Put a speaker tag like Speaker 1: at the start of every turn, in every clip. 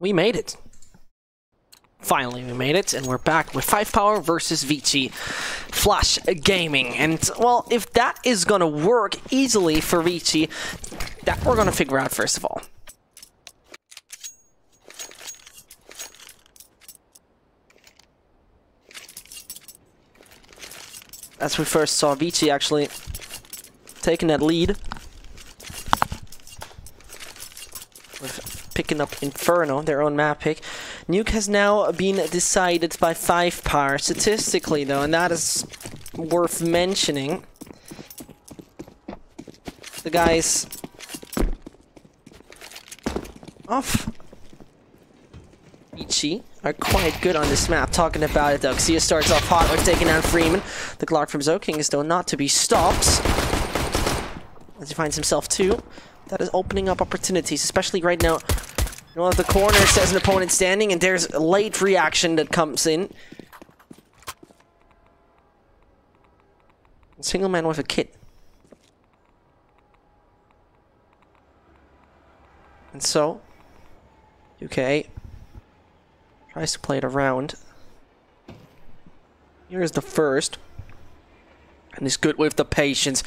Speaker 1: We made it. Finally, we made it, and we're back with 5POWER versus VG.Flash Gaming. And, well, if that is gonna work easily for VG, that we're gonna figure out first of all. As we first saw VG actually taking that lead. With picking up Inferno, their own map pick. Nuke has now been decided by 5POWER statistically though, and that is worth mentioning. The guys off VG are quite good on this map. Talking about it though, Xia starts off hot with taking down Freeman. The Clark from Zoking is though not to be stopped. As he finds himself too. That is opening up opportunities, especially right now. One of the corners has an opponent standing, and there's a late reaction that comes in. Single man with a kit. And so, UK tries to play it around. Here's the first. And he's good with the patience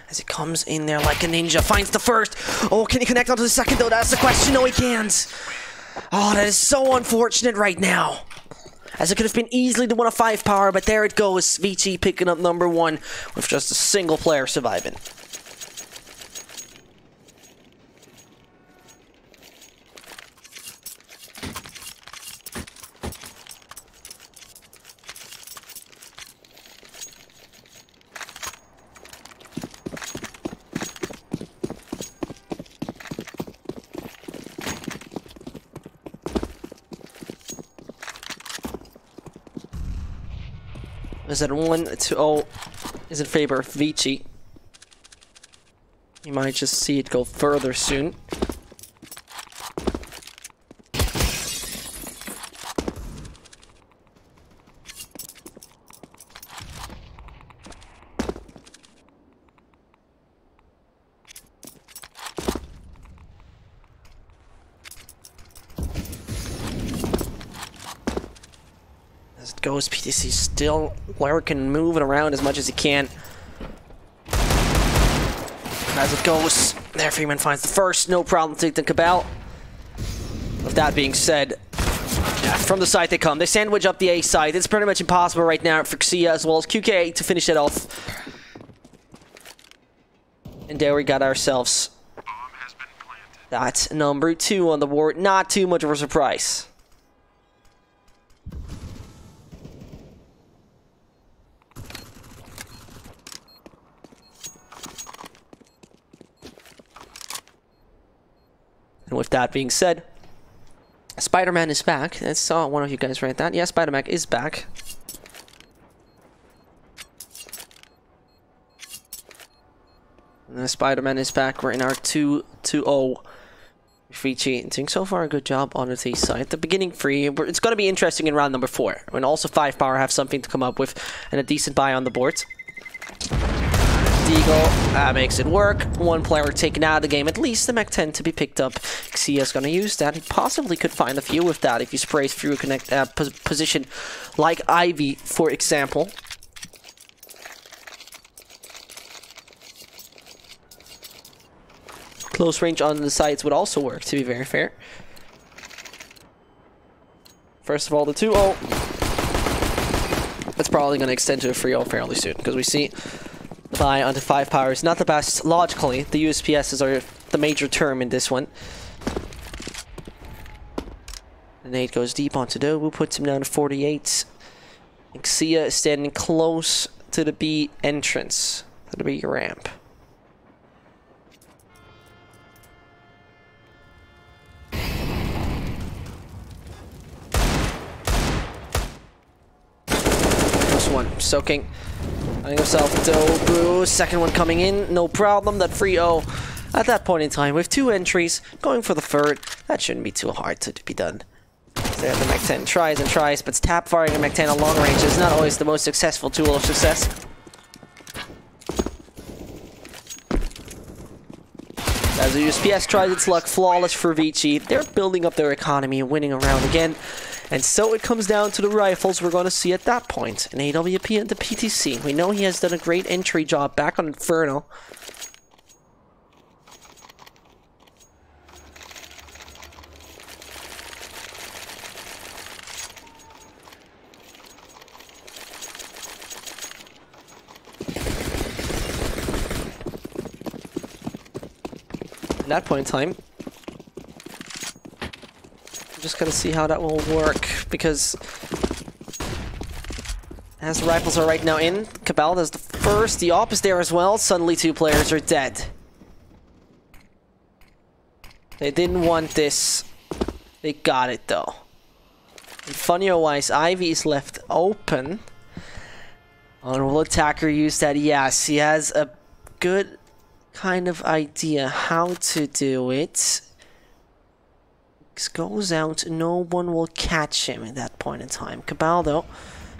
Speaker 1: as he comes in there like a ninja. Finds the first. Oh, can he connect onto the second though? That's the question. No, he can't. Oh, that is so unfortunate right now. As it could have been easily the one of 5POWER, but there it goes. VG picking up number one with just a single player surviving. Is that 1-0 is in favor of VG. You might just see it go further soon. As it goes, PTC still lurking and moving around as much as he can. As it goes, there Freeman finds the first, no problem to take the Cabal. With that being said, yeah, from the side they come. They sandwich up the A side. It's pretty much impossible right now for Xia as well as QK to finish it off. And there we got ourselves that number 2 on the board. Not too much of a surprise. And with that being said, Spider-Man is back. I saw one of you guys write that. Yeah, Spider-Man is back. And Spider-Man is back. We're in our 2-2-0. VG doing so far a good job on the T side. The beginning free. It's going to be interesting in round number 4. When also 5POWER have something to come up with and a decent buy on the board. Deagle makes it work. One player taken out of the game. At least the Mach 10 to be picked up. Xia's gonna use that. He possibly could find a few with that if he sprays through a position like Ivy, for example. Close range on the sides would also work, to be very fair. First of all, the 2-0. That's probably gonna extend to a 3-0 fairly soon, because we see buy onto 5POWER is not the best. Logically, the USPSs are the major term in this one. The nade goes deep onto Dobu, puts him down to 48. And Xia is standing close to the B entrance, to the B ramp. First one, soaking. Finding himself Dobu, second one coming in, no problem. That 3-0 at that point in time with 2 entries, going for the third. That shouldn't be too hard to be done. There, the Mach 10 tries and tries, but tap firing a Mach 10 on long range is not always the most successful tool of success. As the USPS tries its luck, flawless for VG. They're building up their economy and winning a round again. And so it comes down to the rifles we're going to see at that point. An AWP and the PTC. We know he has done a great entry job back on Inferno. At that point in time, I'm just gonna see how that will work, because as the rifles are right now in, Cabal does the first, the op is there as well. Suddenly 2 players are dead. They didn't want this. They got it though. And funny-wise, Ivy is left open. And will attacker use that? Yes, he has a good kind of idea how to do it. Goes out, no one will catch him at that point in time. Cabal though,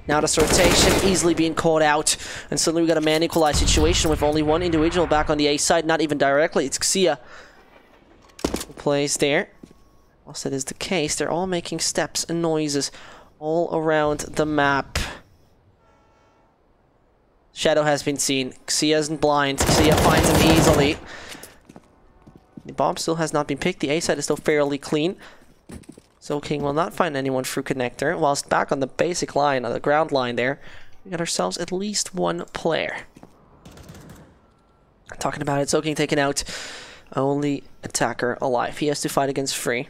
Speaker 1: now this rotation easily being caught out, and suddenly we got a man equalized situation with only one individual back on the A side, not even directly. It's Xia who plays there. Whilst that is the case, they're all making steps and noises all around the map. Shadow has been seen. Xia isn't blind. Xia finds him easily. The bomb still has not been picked. The A side is still fairly clean. So King will not find anyone through connector. Whilst back on the basic line, on the ground line there, we got ourselves at least one player. Talking about it, So King taken out. Only attacker alive. He has to fight against Free.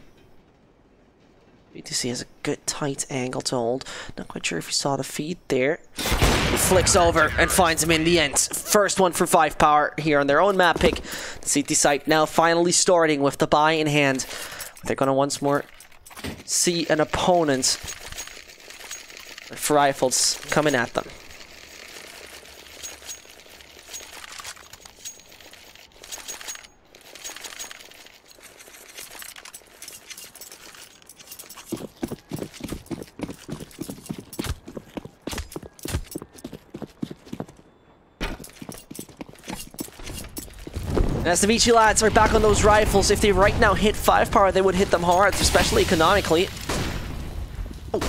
Speaker 1: BTC has a good tight angle to hold. Not quite sure if you saw the feed there. He flicks over and finds him in the end. First one for 5POWER here on their own map pick. The CT site now finally starting with the buy in hand. They're going to once more see an opponent with rifles coming at them. As the VG lads are back on those rifles, if they right now hit 5POWER, they would hit them hard, especially economically. Oh,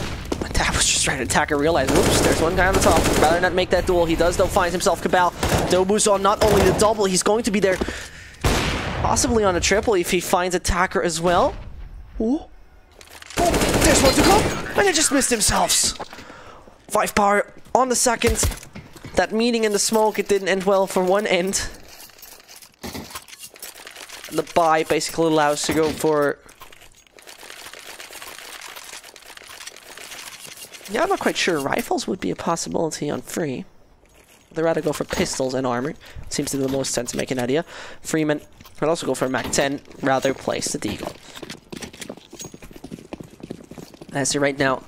Speaker 1: that was just right. Attacker realized, oops, there's one guy on the top. Rather not make that duel. He does, though, finds himself Cabal. Dobu's on not only the double, he's going to be there possibly on a triple if he finds attacker as well. Ooh. Oh, there's one to go, and they just missed themselves. 5POWER on the second. That meeting in the smoke, it didn't end well for one end. The buy basically allows to go for... Yeah, I'm not quite sure. Rifles would be a possibility on Free. They'd rather go for pistols and armor. It seems to be the most sense to make an idea. Freeman would also go for a Mac 10, rather place the Deagle. As they right now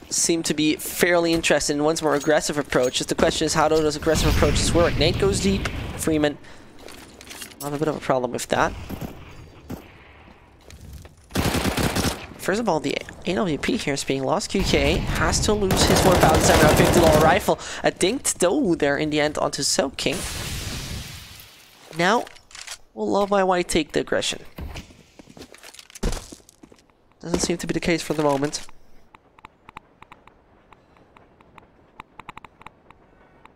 Speaker 1: seem to be fairly interested in one's more aggressive approach. Just the question is, how do those aggressive approaches work? Nate goes deep. Freeman... I have a bit of a problem with that. First of all, the AWP here is being lost. QK has to lose his $1,750 rifle. A dinked though there in the end onto So King. Now, will Love My White take the aggression? Doesn't seem to be the case for the moment.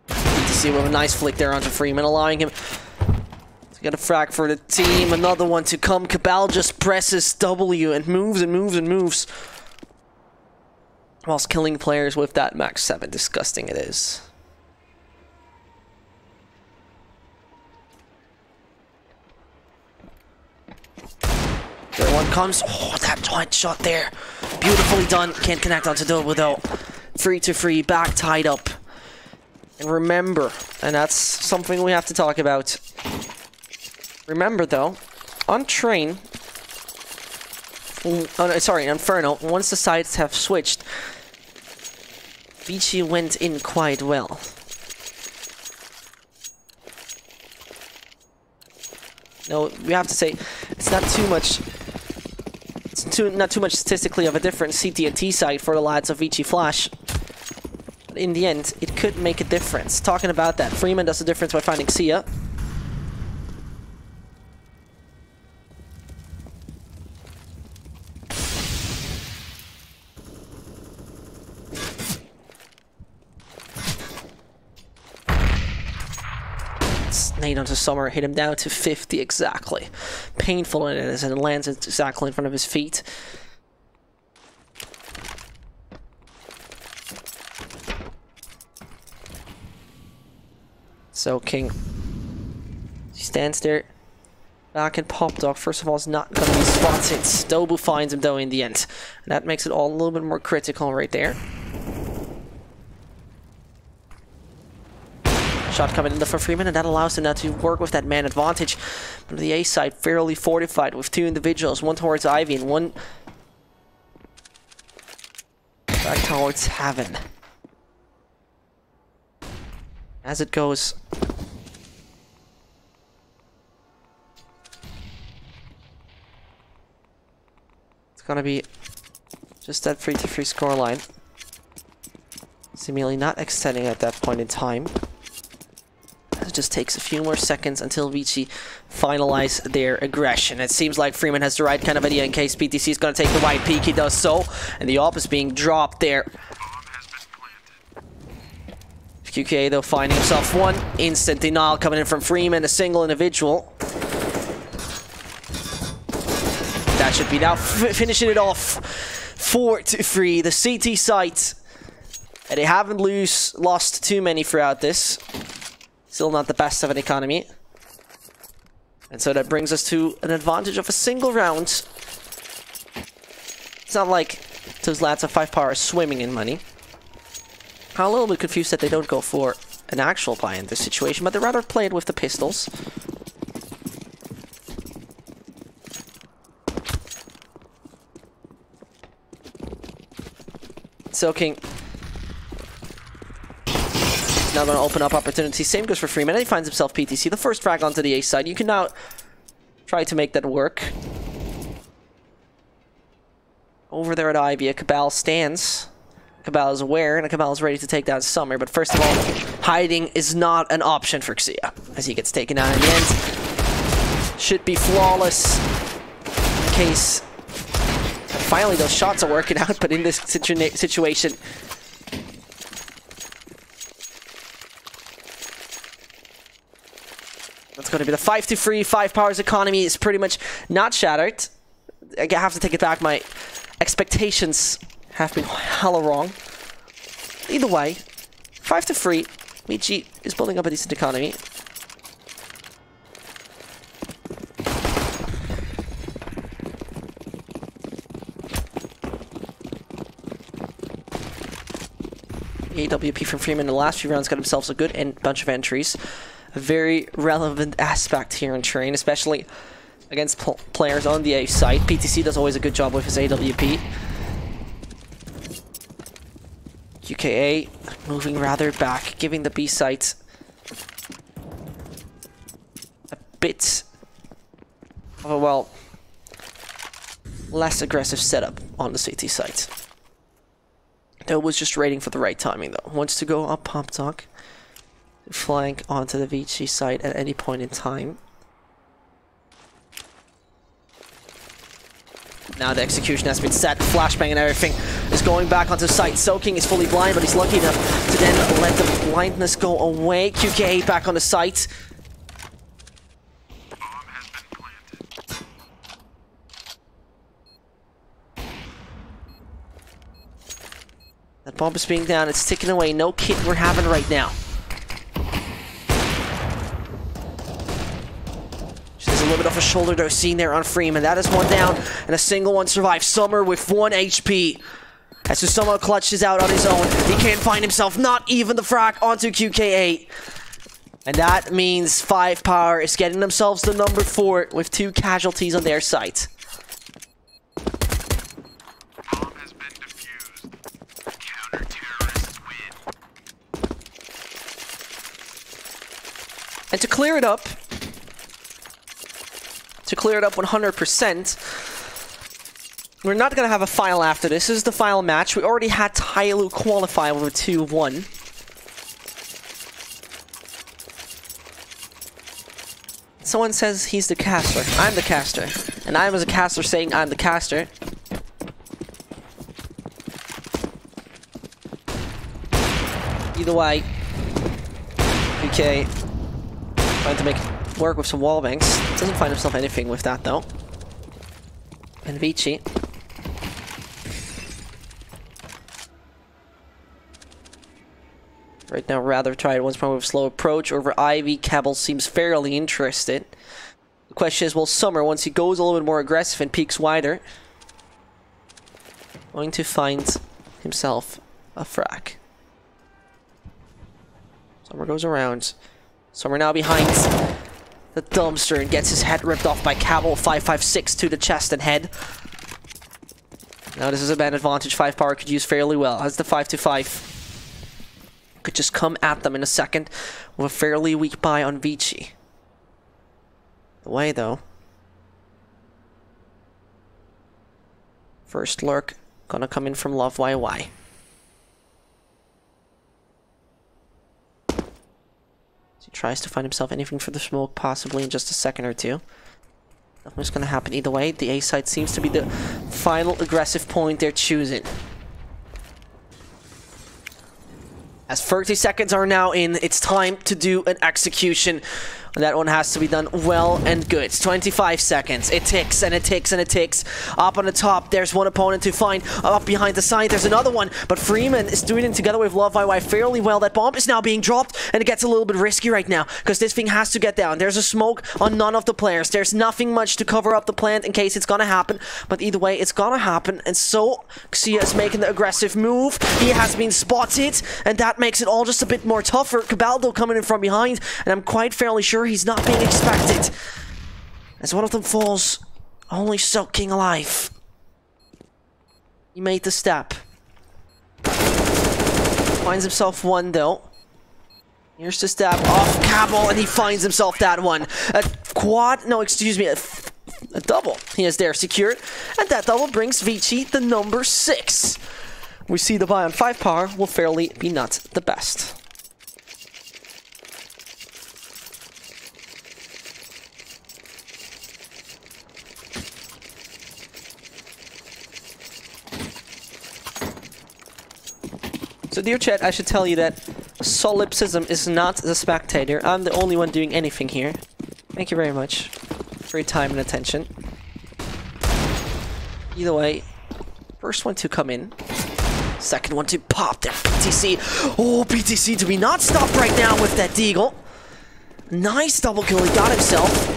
Speaker 1: BTC with a nice flick there onto Freeman, allowing him Got a frag for the team, another one to come. Cabal just presses W and moves and moves and moves, whilst killing players with that Max 7. Disgusting it is. There one comes. Oh, that joint shot there. Beautifully done. Can't connect onto Dobu though. Free to free, back tied up. And remember, and that's something we have to talk about. Remember though, on Train, sorry, Inferno, once the sides have switched, VG went in quite well. No, we have to say, it's not too much, not too much statistically of a different CT and T side for the lads of VG.Flash. But in the end, it could make a difference. Talking about that, Freeman does the difference by finding Xia. Nade onto Summer, hit him down to 50 exactly. Painful in it as it lands exactly in front of his feet. So King, he stands there, back in Pop Dog. First of all, is not going to be spotted. Stobu finds him though in the end. And that makes it all a little bit more critical right there. Shot coming in for Freeman, and that allows him now to work with that man advantage. But the A side fairly fortified with two individuals, one towards Ivy and one back towards Heaven. As it goes, it's gonna be just that 3-3 scoreline. Seemingly not extending at that point in time. It just takes a few more seconds until VG finalize their aggression. It seems like Freeman has the right kind of idea in case PTC is going to take the wide peak. He does so, and the AWP is being dropped there. QKA though finding himself one instant denial coming in from Freeman, a single individual. That should be now finishing it off. 4-3, the CT site. And they haven't lost too many throughout this. Still not the best of an economy. And so that brings us to an advantage of a single round. It's not like those lads of 5POWER are swimming in money. I'm a little bit confused that they don't go for an actual buy in this situation, but they rather play it with the pistols. Soaking. Now going to open up opportunities. Same goes for Freeman. And he finds himself PTC. The first frag onto the A side. You can now try to make that work. Over there at Ivy, a Cabal stands. Cabal is aware, and Cabal is ready to take down Summer. But first of all, hiding is not an option for Xia, as he gets taken down in the end. Should be flawless. In case finally those shots are working out, but in this situation, that's going to be the 5-3. 5POWER's economy is pretty much not shattered. I have to take it back. My expectations have been hella wrong. Either way, 5-3. VG is building up a decent economy. AWP from Freeman in the last few rounds got himself a good bunch of entries. A very relevant aspect here in Train, especially against players on the A side. PTC does always a good job with his AWP. QKA moving rather back, giving the B site a bit of a, well, less aggressive setup on the CT site. Though was just waiting for the right timing though. Wants to go up Pop Talk, flank onto the VG site at any point in time. Now the execution has been set, flashbang and everything is going back onto site. Soaking is fully blind, but he's lucky enough to then let the blindness go away. QKA back on the site. That bomb is being down, it's ticking away. No kit we're having right now. There's a little bit of a shoulder dose seen there on Freeman. That is one down, and a single one survives. Summer with 1 HP. As Susumo clutches out on his own. He can't find himself, not even the frag onto QKA. And that means 5POWER is getting themselves to number 4 with 2 casualties on their side. And to clear it up 100%, we're not going to have a final after this. This is the final match. We already had Tyloo qualify with a 2-1. Someone says he's the caster. I'm the caster. And I'm as a caster saying I'm the caster. Either way. Okay. Trying to make it work with some wall banks. Doesn't find himself anything with that though. And VG. Right now, rather try it once more with slow approach. Over Ivy, Cabell seems fairly interested. The question is, will Summer, once he goes a little bit more aggressive and peeks wider, going to find himself a frack? Summer goes around. Summer now behind the dumpster and gets his head ripped off by Cabell. 5.56 to the chest and head. Now this is a bad advantage 5POWER could use fairly well. Has the 5-5. Could just come at them in a second with a fairly weak buy on VG. The way though. First lurk gonna come in from Love YY. He tries to find himself anything for the smoke, possibly in just a second or two. Nothing's gonna happen either way. The A side seems to be the final aggressive point they're choosing. As 30 seconds are now in, it's time to do an execution. And that one has to be done well and good. It's 25 seconds. It ticks and it ticks and it ticks. Up on the top, there's one opponent to find. Up behind the side, there's another one. But Freeman is doing it together with Love YY fairly well. That bomb is now being dropped, and it gets a little bit risky right now because this thing has to get down. There's a smoke on none of the players. There's nothing much to cover up the plant in case it's gonna happen. But either way, it's gonna happen. And so, Xia is making the aggressive move. He has been spotted, and that makes it all just a bit more tougher. Cabaldo coming in from behind, and I'm quite fairly sure he's not being expected. As one of them falls, only soaking alive. He made the step. Finds himself one though. Here's the stab off Cabell, and he finds himself that one. A quad, no, excuse me, a double. He is there secured, and that double brings VG the number 6. We see the buy on 5POWER will fairly be not the best. So dear chat, I should tell you that solipsism is not the spectator. I'm the only one doing anything here. Thank you very much for your time and attention. Either way, first one to come in. Second one to pop there, PTC. Oh, PTC to be not stopped right now with that deagle. Nice double kill, he got himself.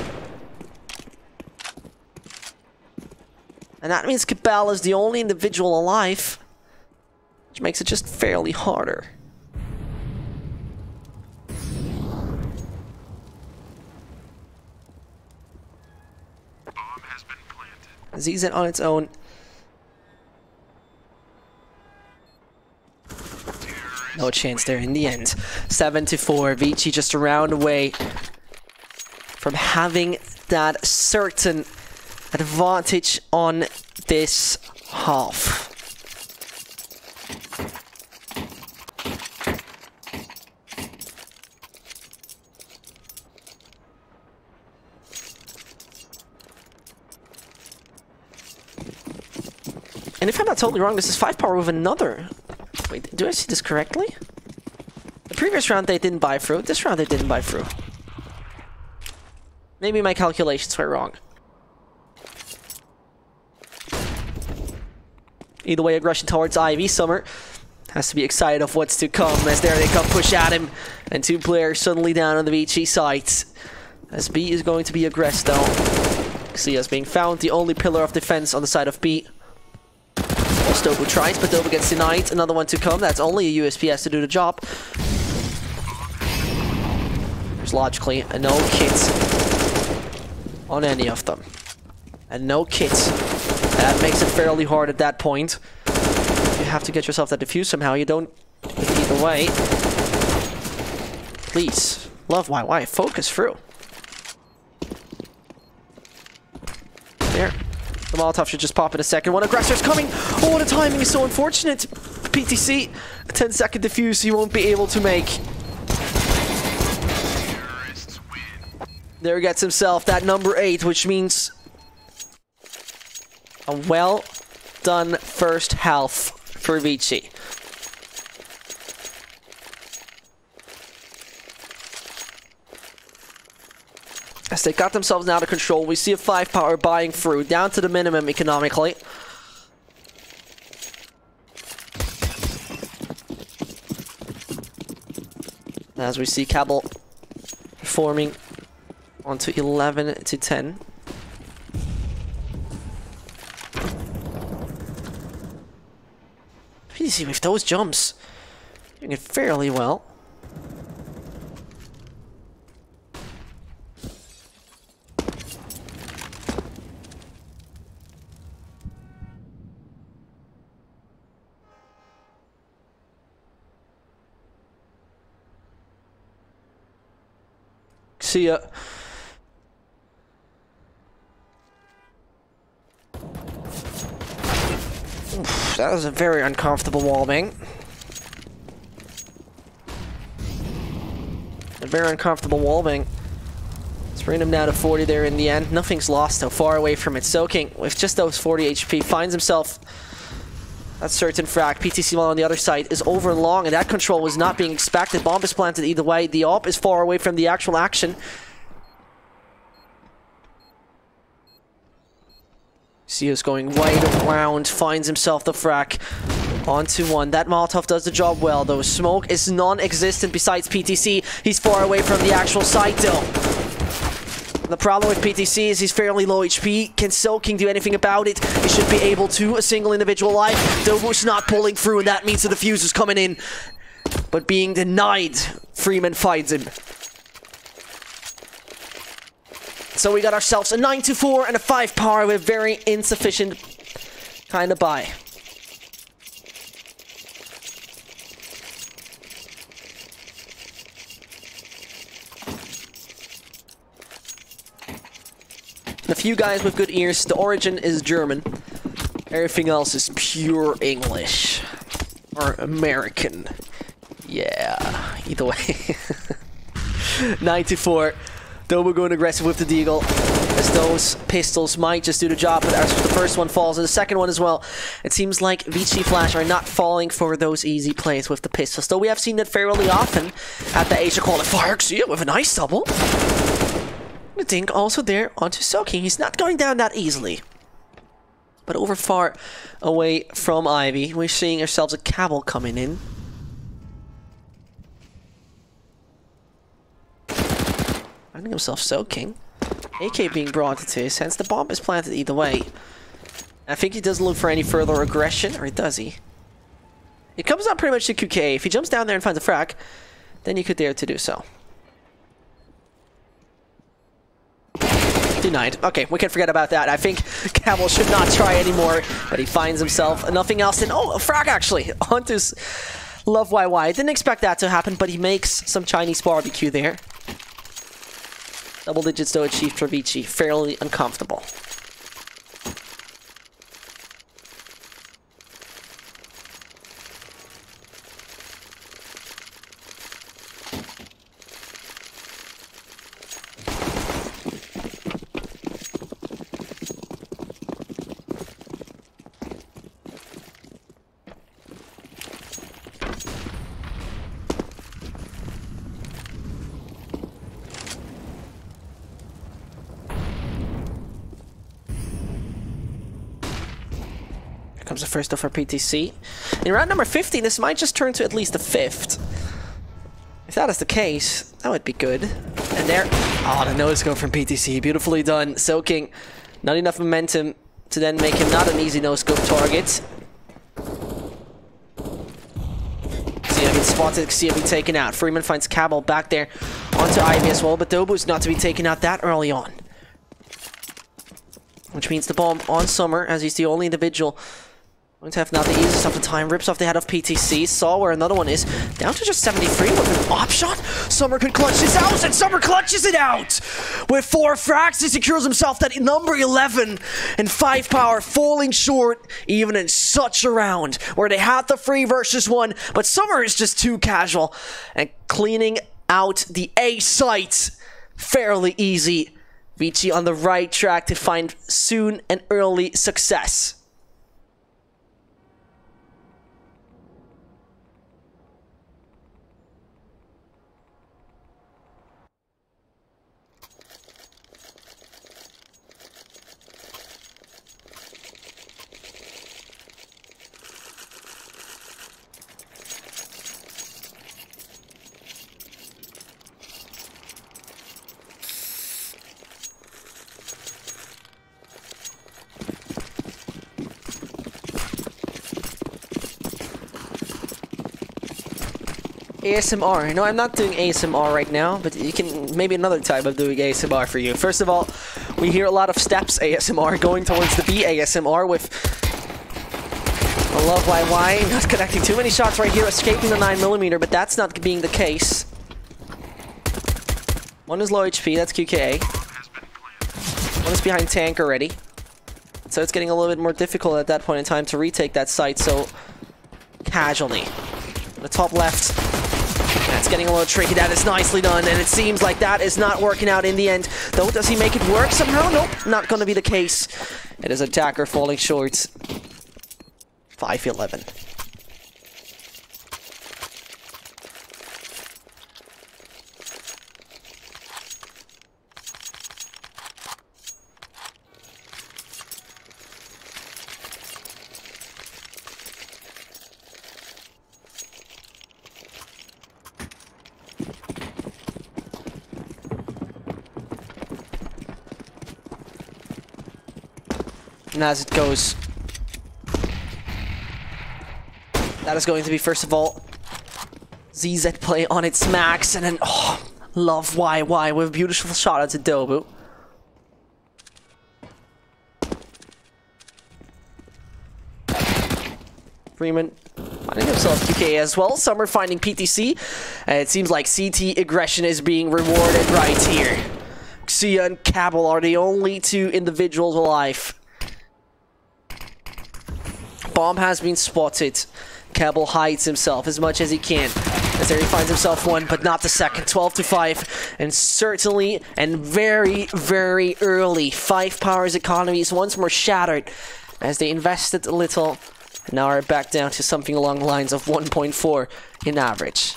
Speaker 1: And that means Cabell is the only individual alive, which makes it just fairly harder. ZZ on its own. No chance there in the end. 7-4. VG just a round away from having that certain advantage on this half. And if I'm not totally wrong, this is 5POWER with another. Wait, do I see this correctly? The previous round they didn't buy through. This round they didn't buy through. Maybe my calculations were wrong. Either way, aggression towards Ivy. Summer has to be excited of what's to come as there they come push at him. And two players suddenly down on the VG side. As B is going to be aggressed though. Xia's being found, the only pillar of defense on the side of B. Stobu tries, but Dobu gets denied. Another one to come. That's only a USPS to do the job. There's logically a no kit on any of them. And no kit. That makes it fairly hard at that point. You have to get yourself that defuse somehow. You don't either way. Please. Love YY. Focus through. There. The Molotov should just pop in a second. One aggressor's coming! Oh, the timing is so unfortunate! PTC, a 10-second defuse he won't be able to make. There gets himself that number 8, which means a well-done first half for VG. They got themselves out of control. We see a 5POWER buying through, down to the minimum economically. As we see Cabal performing onto 11 to 10. PTC with those jumps, doing it fairly well. See ya. Oof, that was a very uncomfortable wallbang. A very uncomfortable wallbang. Let's bring him down to 40 there in the end. Nothing's lost though, far away from it. Soaking with just those 40 HP finds himself that certain frag. PTC on the other side is over long, and that control was not being expected. Bomb is planted either way. The AWP is far away from the actual action. Sio's going right around, finds himself the frag onto one. That Molotov does the job well, though. Smoke is non-existent besides PTC. He's far away from the actual site, though. The problem with PTC is he's fairly low HP. Can Soaking do anything about it? He should be able to. A single individual life. Dobu's not pulling through, and that means the defuse is coming in. But being denied, Freeman finds him. So we got ourselves a 9-4 and a 5POWER with very insufficient kind of buy. And a few guys with good ears. The origin is German. Everything else is pure English. Or American. Yeah, either way. 9-4. Dobu going aggressive with the Deagle, as those pistols might just do the job, but as the first one falls, and the second one as well, it seems like VG.Flash are not falling for those easy plays with the pistols, though we have seen that fairly often at the Asian Qualifier. See it with a nice double. I think also there onto Soaking. He's not going down that easily. But over far away from Ivy, we're seeing ourselves a Cabal coming in. Finding himself Soaking. AK being brought into his hands. The bomb is planted either way. I think he doesn't look for any further aggression, or does he? It comes down pretty much to QK. If he jumps down there and finds a frag, then you could dare to do so. Denied. Okay, we can forget about that. I think Cabal should not try anymore, but he finds himself nothing else in. Oh, a frag actually onto Love YY. Didn't expect that to happen, but he makes some Chinese barbecue there. Double digits though achieved for Vici. Fairly uncomfortable. Comes the first off for PTC. In round number 15, this might just turn to at least a 5th. If that is the case, that would be good. And there... Oh, the no-scope from PTC. Beautifully done. Soaking. Not enough momentum to then make him not an easy no-scope target. See if he's spotted, see if he's taken out. Freeman finds Cabal back there onto Ivy as well, but Dobu's not to be taken out that early on. Which means the bomb on Summer, as he's the only individual going to have not the easiest of the time. Rips off the head of PTC. Saw where another one is. Down to just 73 with an op shot. Summer could clutch this out, and Summer clutches it out! With 4 frags, he secures himself that number 11. And 5POWER falling short, even in such a round, where they had the 3 versus 1. But Summer is just too casual. And cleaning out the A site. Fairly easy. Vici on the right track to find soon an early success. ASMR. No, I'm not doing ASMR right now, but you can maybe another time of doing ASMR for you. First of all, we hear a lot of steps ASMR going towards the B ASMR with I love YY. Not connecting too many shots right here, escaping the 9mm, but that's not being the case. One is low HP, that's QKA. One is behind tank already. So it's getting a little bit more difficult at that point in time to retake that site, so casually. The top left. That's getting a little tricky. That is nicely done, and it seems like that is not working out in the end. Though, does he make it work somehow? Nope, not going to be the case. It is attacker falling short. 5-11. And as it goes, that is going to be, first of all, ZZ play on its max, and then, oh, love YY with a beautiful shot at Dobu. Freeman finding himself QK as well. Summer finding PTC. It seems like CT aggression is being rewarded right here. Xia and Cabal are the only two individuals alive. Bomb has been spotted. Cabal hides himself as much as he can. As there he finds himself one, but not the second. 12-5. And certainly, and very, very early, 5POWER's economy is once more shattered as they invested a little. And now are back down to something along the lines of 1.4 in average.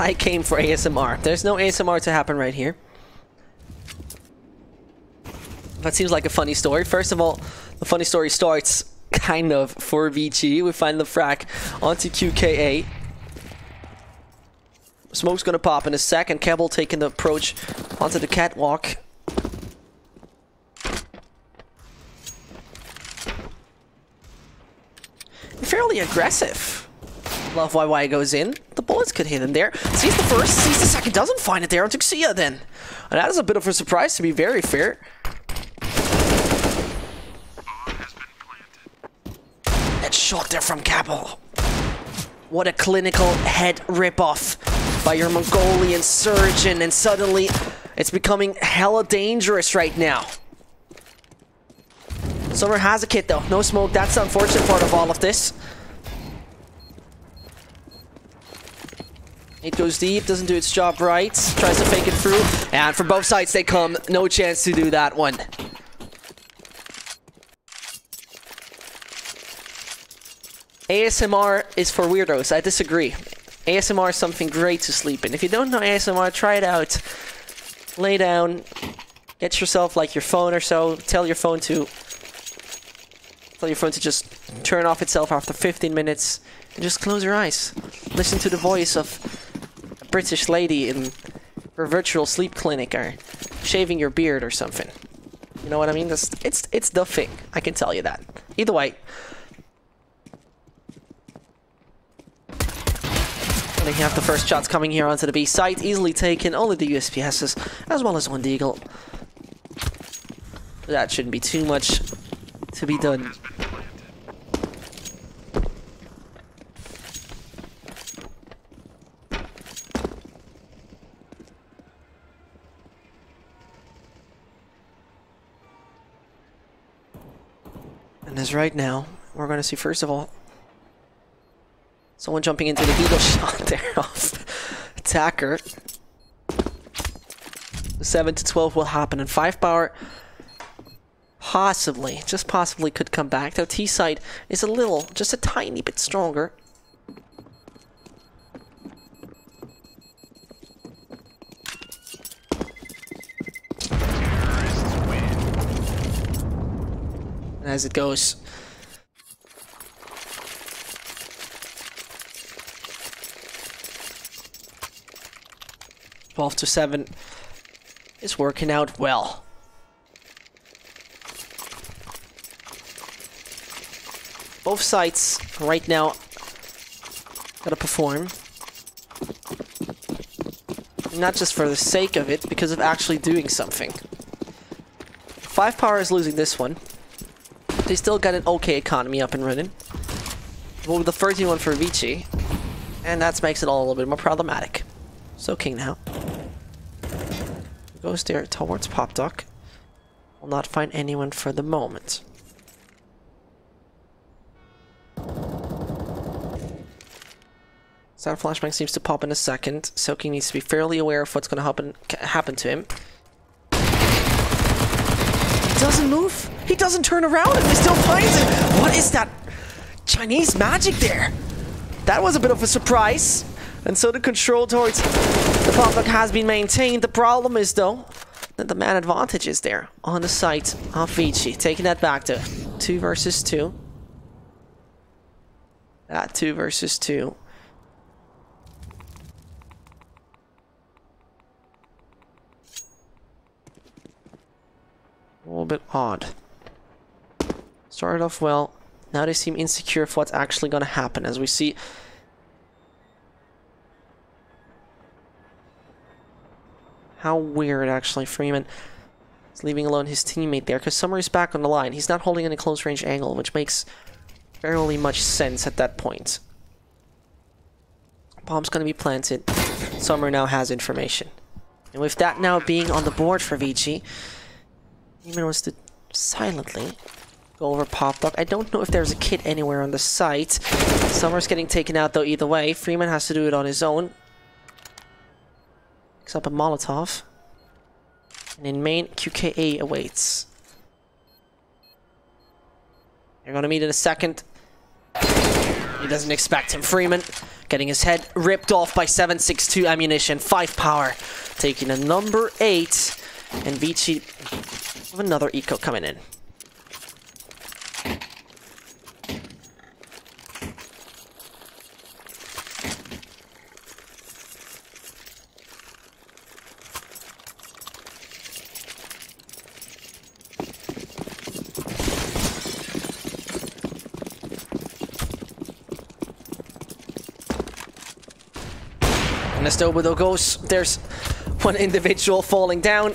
Speaker 1: I came for ASMR. There's no ASMR to happen right here. That seems like a funny story. First of all, the funny story starts kind of for VG. We find the frag onto QKA. Smoke's gonna pop in a second. Cabal taking the approach onto the catwalk. Fairly aggressive. Love YY goes in. The bullets could hit him there. Sees the first, sees the second, doesn't find it there onto Xia then. And that is a bit of a surprise, to be very fair. That shot there from Cabal. What a clinical head rip-off by your Mongolian surgeon, and suddenly it's becoming hella dangerous right now. Summer has a kit though. No smoke. That's the unfortunate part of all of this. It goes deep, doesn't do its job right, tries to fake it through, and from both sides they come, no chance to do that one. ASMR is for weirdos, I disagree. ASMR is something great to sleep in. If you don't know ASMR, try it out. Lay down, get yourself like your phone or so, tell your phone to just turn off itself after 15 minutes, and just close your eyes. Listen to the voice of a British lady in her virtual sleep clinic, or shaving your beard or something. You know what I mean? It's the thing. I can tell you that. Either way. And you have the first shots coming here onto the B site. Easily taken. Only the USPSs, as well as one Deagle. That shouldn't be too much to be done. And as right now, we're going to see, first of all, someone jumping into the Deagle shot there off attacker. The 7-12 will happen, and 5POWER possibly, just possibly could come back. Though T-side is a little, just a tiny bit stronger. as it goes. Twelve to 7 is working out well. Both sides right now gotta perform. Not just for the sake of it, because of actually doing something. 5POWER is losing this one. They still got an okay economy up and running. Well, with the 13-1 for VG. And that makes it all a little bit more problematic. So King now. Goes there towards Popdoc. Will not find anyone for the moment. So that flashbang seems to pop in a second. So King needs to be fairly aware of what's going to happen to him. He doesn't move. He doesn't turn around and he still finds it. What is that Chinese magic there? That was a bit of a surprise. And so the control towards the Popdoc has been maintained. The problem is, though, that the man advantage is there on the side of VG. Taking that back to 2 versus 2. That 2 versus 2. A little bit odd. Started off well. Now they seem insecure of what's actually going to happen, as we see. How weird, actually. Freeman is leaving alone his teammate there, because Summer is back on the line. He's not holding any close range angle, which makes barely much sense at that point. Bomb's going to be planted. Summer now has information. And with that now being on the board for VG, Freeman wants to silently go over Popdoc. I don't know if there's a kid anywhere on the site. Summer's getting taken out, though, either way. Freeman has to do it on his own. Picks up a Molotov. And in main, QKA awaits. They're gonna meet in a second. He doesn't expect him. Freeman getting his head ripped off by 7.62 ammunition. 5POWER taking a number 8. And VG with another eco coming in. And as the Obodo goes, there's one individual falling down.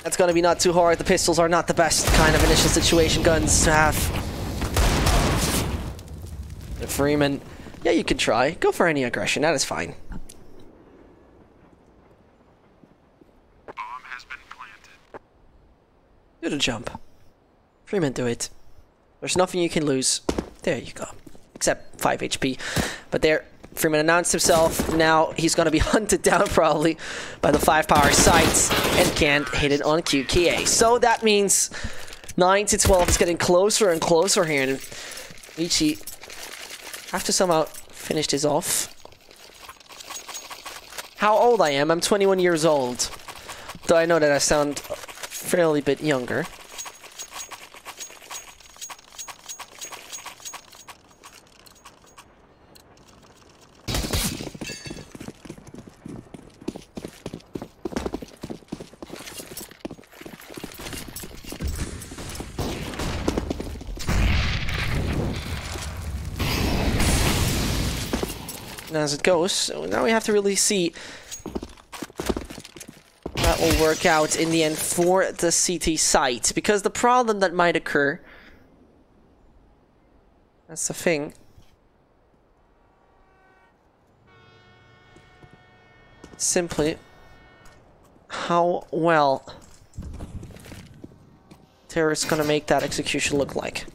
Speaker 1: That's gonna be not too hard. The pistols are not the best kind of initial situation guns to have. Freeman, yeah, you can try. Go for any aggression, that is fine.
Speaker 2: Bomb has been planted.
Speaker 1: Do the jump. Freeman, do it. There's nothing you can lose. There you go. Except 5 HP. But there, Freeman announced himself. Now he's going to be hunted down probably by the 5POWER sights and can't hit it on QKA. So that means 9 to 12 is getting closer and closer here. And VG have to somehow finish this off. How old I am? I'm 21 years old. Though I know that I sound fairly bit younger. As it goes, so now we have to really see that will work out in the end for the CT site, because the problem that might occur, that's the thing, simply how well terrorists gonna make that execution look like.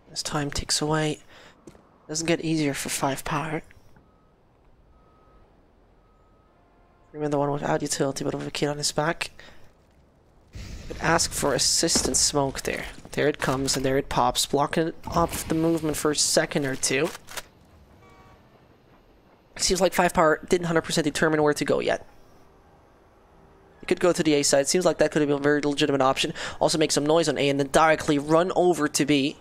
Speaker 1: As time ticks away, doesn't get easier for 5POWER. Even the one without utility, but with a kid on his back. Could ask for assistance smoke there. There it comes, and there it pops, blocking up the movement for a second or two. It seems like 5POWER didn't 100% determine where to go yet. It could go to the A side. Seems like that could have been a very legitimate option. Also make some noise on A and then directly run over to B.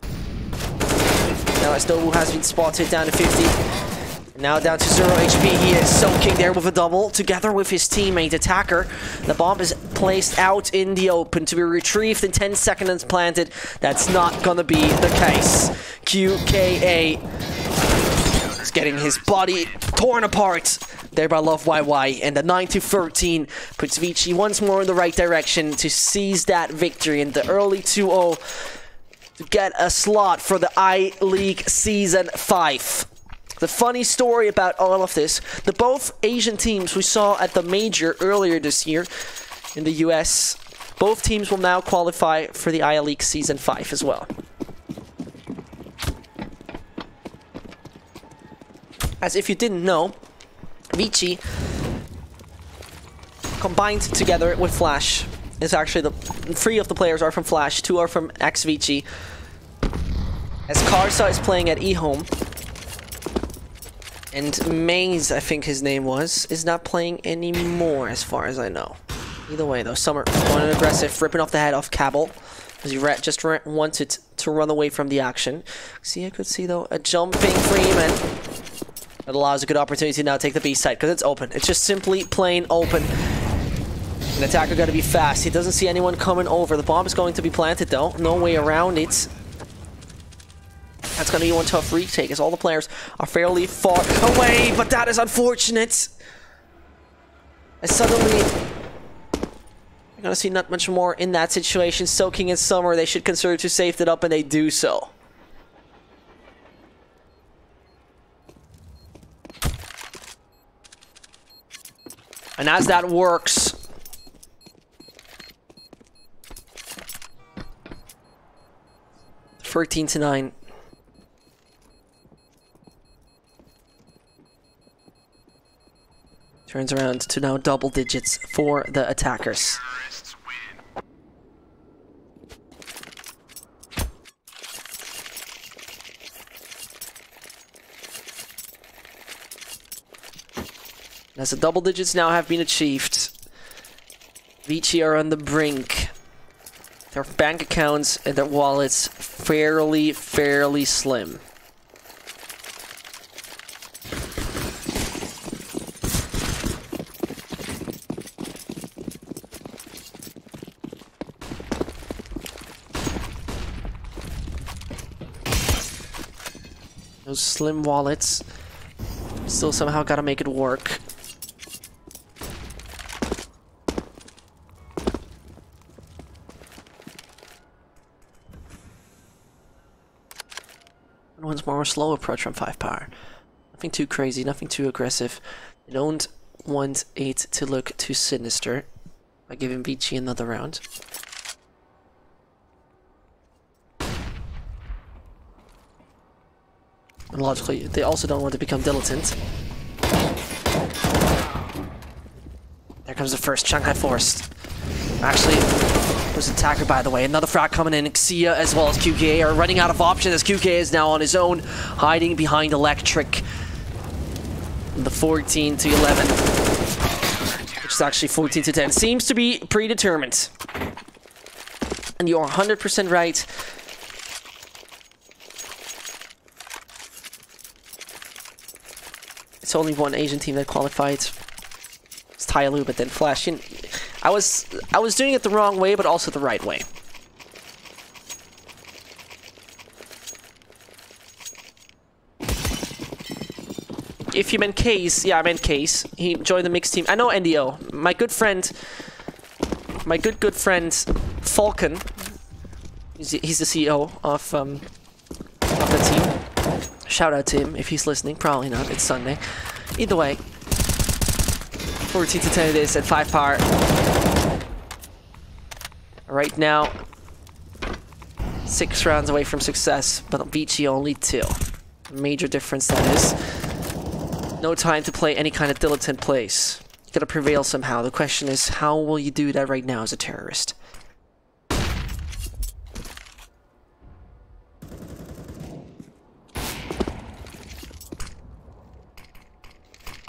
Speaker 1: Now as Dobu has been spotted down to 50. Now down to 0 HP, he is soaking there with a double, together with his teammate Attacker. The bomb is placed out in the open to be retrieved in 10 seconds and planted. That's not gonna be the case. QKA is getting his body torn apart there by Love YY, and the 9-13 puts VG once more in the right direction to seize that victory in the early 2-0 to get a slot for the I-League Season 5. The funny story about all of this, the both Asian teams we saw at the major earlier this year in the US, both teams will now qualify for the I-League Season 5 as well. As if you didn't know, VG combined together with Flash is actually 3 of the players are from Flash, 2 are from XVG. As Karsa is playing at eHome, and Maze, I think his name was, is not playing anymore as far as I know. Either way though, Summer going aggressive, ripping off the head of Cabal, as he just wanted to run away from the action. See, I could see though, a jumping Freeman. That allows a good opportunity to now take the B side, because it's open. It's just simply plain open. An Attacker got to be fast. He doesn't see anyone coming over. The bomb is going to be planted though, no way around it. That's going to be one tough retake, as all the players are fairly far away, but that is unfortunate. As suddenly, you're going to see not much more in that situation. Soaking in Summer, they should consider to save it up, and they do so. And as that works, (13-9). Turns around to now double digits for the Attackers. As the double digits now have been achieved, VG are on the brink. Their bank accounts and their wallets fairly slim. Those slim wallets still somehow gotta make it work. And once more, a slow approach from 5POWER. Nothing too crazy, nothing too aggressive. They don't want it to look too sinister by giving VG another round. And logically, they also don't want to become dilettant. There comes the first Shanghai Forest. Actually, there's an Attacker, by the way. Another frag coming in. Xia as well as QKA are running out of options, as QKA is now on his own, hiding behind Electric. The 14-11. Which is actually 14-10. Seems to be predetermined. And you're 100% right. It's only one Asian team that qualified. It's Tyloo, but then Flash. I was doing it the wrong way, but also the right way. If you meant Case, yeah, I meant Case. He joined the mixed team. I know NDO. My good friend, good friend, Falcon. He's the CEO of the team. Shout out to him if he's listening. Probably not. It's Sunday. Either way, 14-10 it is at 5POWER. Right now, 6 rounds away from success, but VG only 2. Major difference that is. No time to play any kind of dilettante plays. You gotta prevail somehow. The question is, how will you do that right now as a terrorist?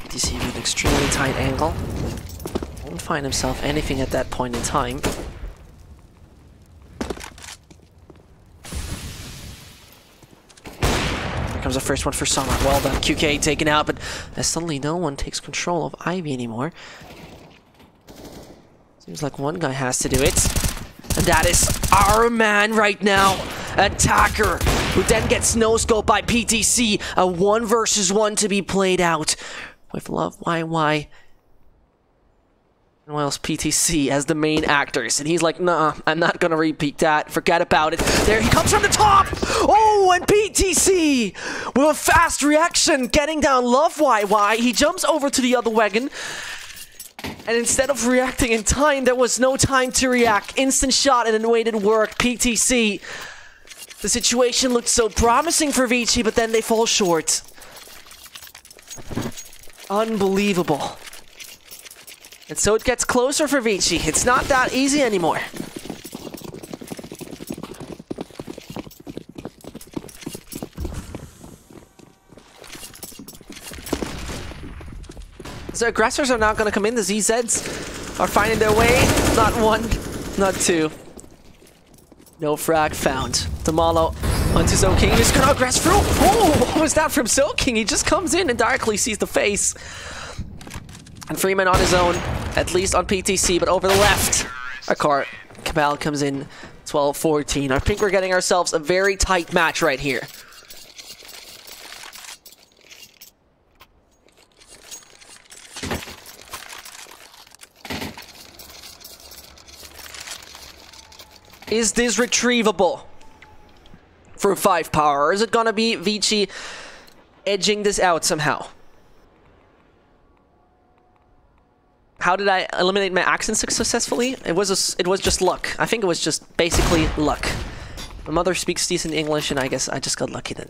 Speaker 1: DC with an extremely tight angle. Won't find himself anything at that point in time. Here comes the first one for Summer. Well done. QK taken out, but suddenly no one takes control of Ivy anymore. Seems like one guy has to do it. And that is our man right now. Attacker, who then gets no-scoped by PTC. A 1 versus 1 to be played out. With Love YY and Wells PTC as the main actors. And he's like, nah, I'm not gonna repeat that. Forget about it. There he comes from the top! Oh, and PTC with a fast reaction getting down Love YY. He jumps over to the other wagon. And instead of reacting in time, there was no time to react. Instant shot and then waited work. PTC. The situation looked so promising for VG, but then they fall short. Unbelievable. And so it gets closer for Vici. It's not that easy anymore. So aggressors are not going to come in. The ZZs are finding their way. Not one, not two. No frag found. Demalo onto Soking. He's going to aggress through. Oh, what was that from Soking? He just comes in and directly sees the face. And Freeman on his own, at least on PTC, but over the left. Akar. Cabal comes in 12-14. I think we're getting ourselves a very tight match right here. Is this retrievable for 5POWER? Or is it gonna be Vici edging this out somehow? How did I eliminate my accent successfully? It was just luck. I think it was just basically luck. My mother speaks decent English, and I guess I just got lucky then.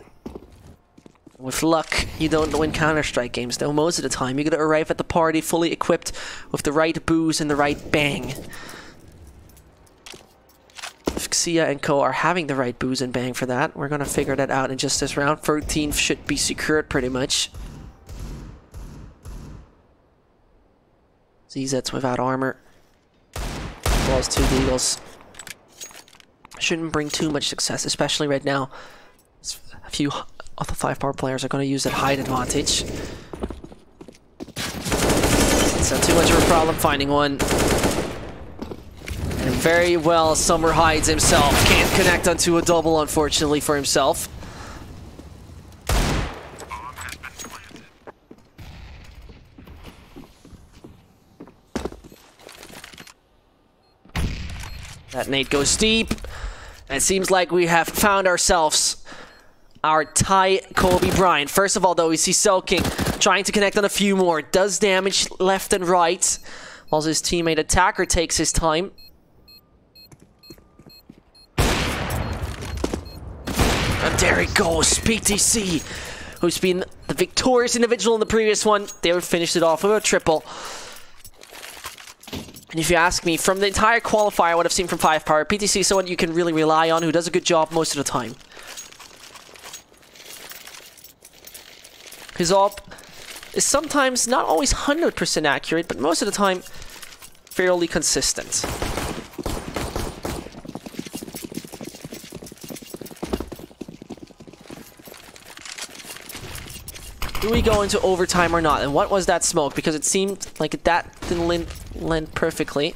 Speaker 1: With luck, you don't win Counter-Strike games, though. Most of the time, you gotta arrive at the party fully equipped with the right booze and the right bang. If Xia and Co are having the right booze and bang for that, we're gonna figure that out in just this round. 13 should be secured pretty much. ZZ's without armor. Balls 2 Deagles. Shouldn't bring too much success, especially right now. A few of the 5POWER players are gonna use that height advantage. It's not too much of a problem finding one. And very well, Summer hides himself. Can't connect onto a double, unfortunately, for himself. That nade goes deep. And it seems like we have found ourselves our Ty Kobe Bryant. First of all, though, we see Soaking trying to connect on a few more. Does damage left and right. While his teammate Attacker takes his time. And there he goes, PTC, who's been the victorious individual in the previous one. They would finish it off with a triple. And if you ask me, from the entire qualifier, what I've seen from 5POWER, PTC is someone you can really rely on, who does a good job most of the time. His AWP is sometimes not always 100% accurate, but most of the time, fairly consistent. Do we go into overtime or not? And what was that smoke? Because it seemed like that didn't land perfectly.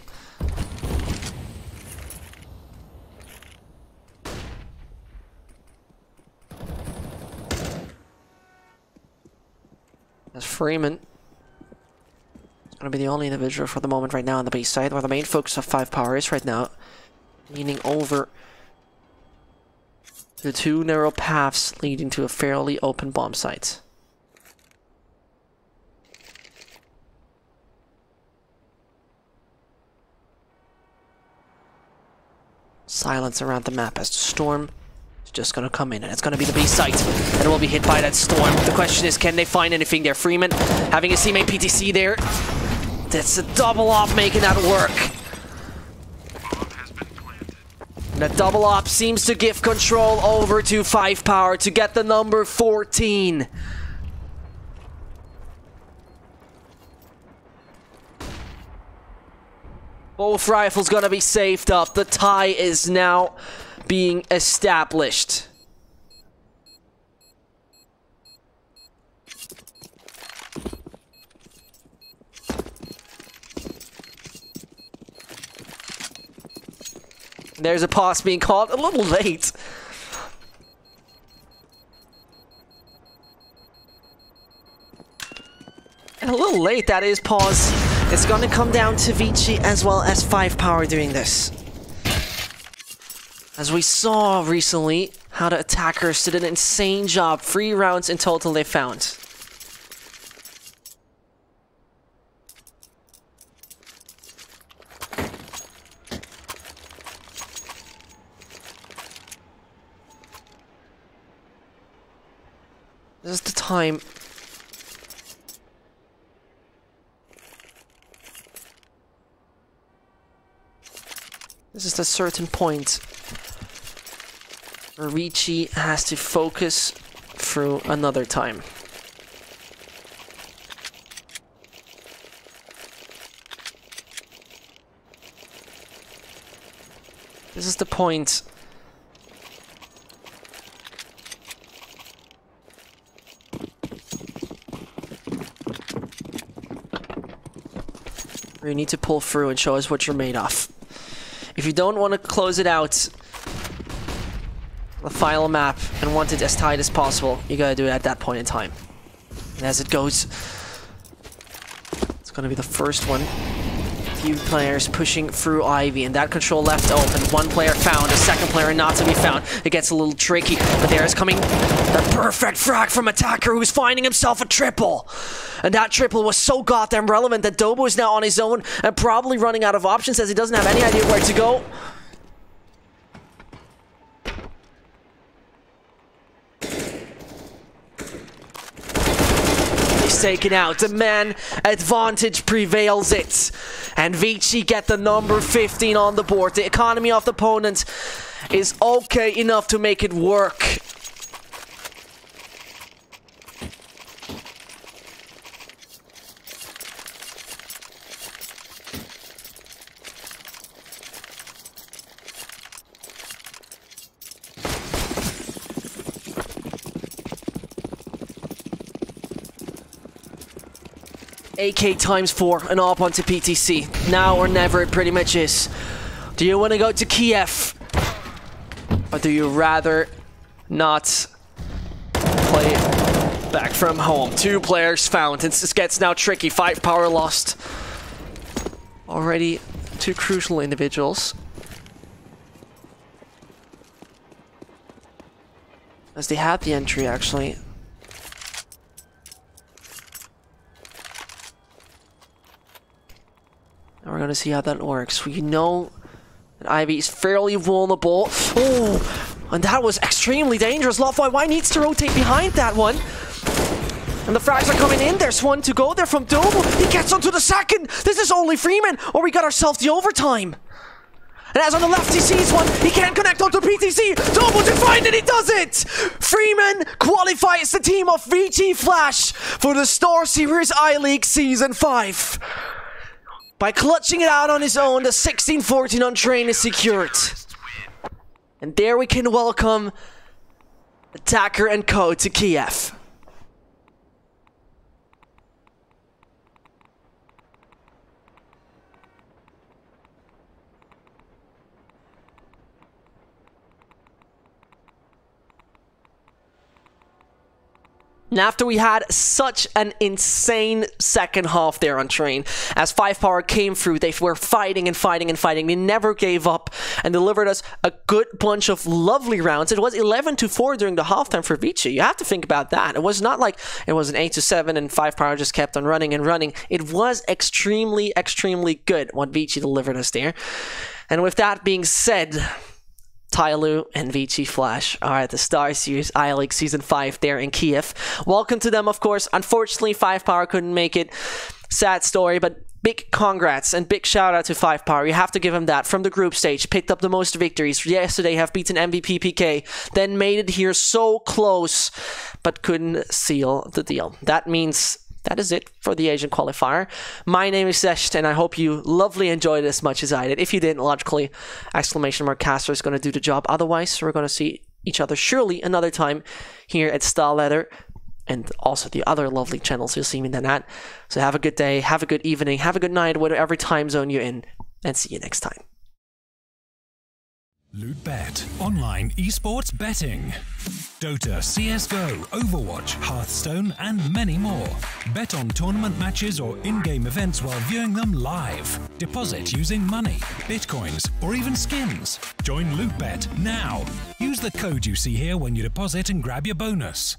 Speaker 1: As Freeman is going to be the only individual for the moment right now on the base side, where the main focus of 5POWER is right now, leaning over the 2 narrow paths leading to a fairly open bomb site. Silence around the map as the storm It's just gonna come in, and it's gonna be the B site, and it will be hit by that storm. The question is, can they find anything there? Freeman having his teammate PTC there. That's a double op making that work. And that double op seems to give control over to 5POWER to get the number 14. Both rifles gonna be saved up. The tie is now being established. There's a pause being called. A little late. And a little late, that is pause. It's going to come down to VG as well as 5POWER doing this. As we saw recently, how the attackers did an insane job. 3 rounds in total they found. This is the time. This is the certain point where Ricci has to focus through another time. This is the point where you need to pull through and show us what you're made of. If you don't want to close it out, the final map, and want it as tight as possible, you gotta do it at that point in time. And as it goes, it's gonna be the first one. Few players pushing through Ivy, and that control left open. One player found, a second player not to be found. It gets a little tricky, but there is coming the perfect frag from Attacker, who's finding himself a triple. And that triple was so goddamn relevant that Dobo is now on his own and probably running out of options as he doesn't have any idea where to go. He's taken out. The man advantage prevails it. And Vici get the number 15 on the board. The economy of the opponent is okay enough to make it work. AK times 4 and up onto PTC. Now or never it pretty much is. Do you want to go to Kiev? Or do you rather not play back from home? 2 players found. This gets now tricky. 5POWER lost. Already 2 crucial individuals. As they had the entry actually. We're going to see how that works. We know that Ivy is fairly vulnerable. Oh, and that was extremely dangerous. Lofty needs to rotate behind that one. And the frags are coming in. There's one to go there from Dobo. He gets onto the second. This is only Freeman, or we got ourselves the overtime. And as on the left, he sees one. He can't connect onto PTC. Dobo to find it. He does it. Freeman qualifies the team of VG.Flash for the StarSeries I-League Season 5. By clutching it out on his own, the 16-14 on train is secured. And there we can welcome Attacker and Co to Kiev. And after we had such an insane second half there on train, as 5POWER came through, they were fighting and fighting and fighting. They never gave up and delivered us a good bunch of lovely rounds. It was 11-4 during the halftime for Vici. You have to think about that. It was not like it was an 8-7 and 5POWER just kept on running and running. It was extremely, extremely good what Vici delivered us there. And with that being said, Tyloo and VG.Flash are at the StarSeries I-League Season 5 there in Kiev. Welcome to them, of course. Unfortunately, 5POWER couldn't make it. Sad story, but big congrats and big shout out to 5POWER. You have to give them that. From the group stage, picked up the most victories. Yesterday have beaten MVP PK, then made it here so close, but couldn't seal the deal. That means that is it for the Asian Qualifier. My name is Sesh, and I hope you lovely enjoyed it as much as I did. If you didn't, logically, !Caster is going to do the job. Otherwise, we're going to see each other surely another time here at StarLeather, and also the other lovely channels you'll see me then at. So have a good day, have a good evening, have a good night, whatever time zone you're in, and see you next time.
Speaker 3: LootBet, online esports betting. Dota, CSGO, Overwatch, Hearthstone, and many more. Bet on tournament matches or in-game events while viewing them live. Deposit using money, bitcoins, or even skins. Join LootBet now. Use the code you see here when you deposit and grab your bonus.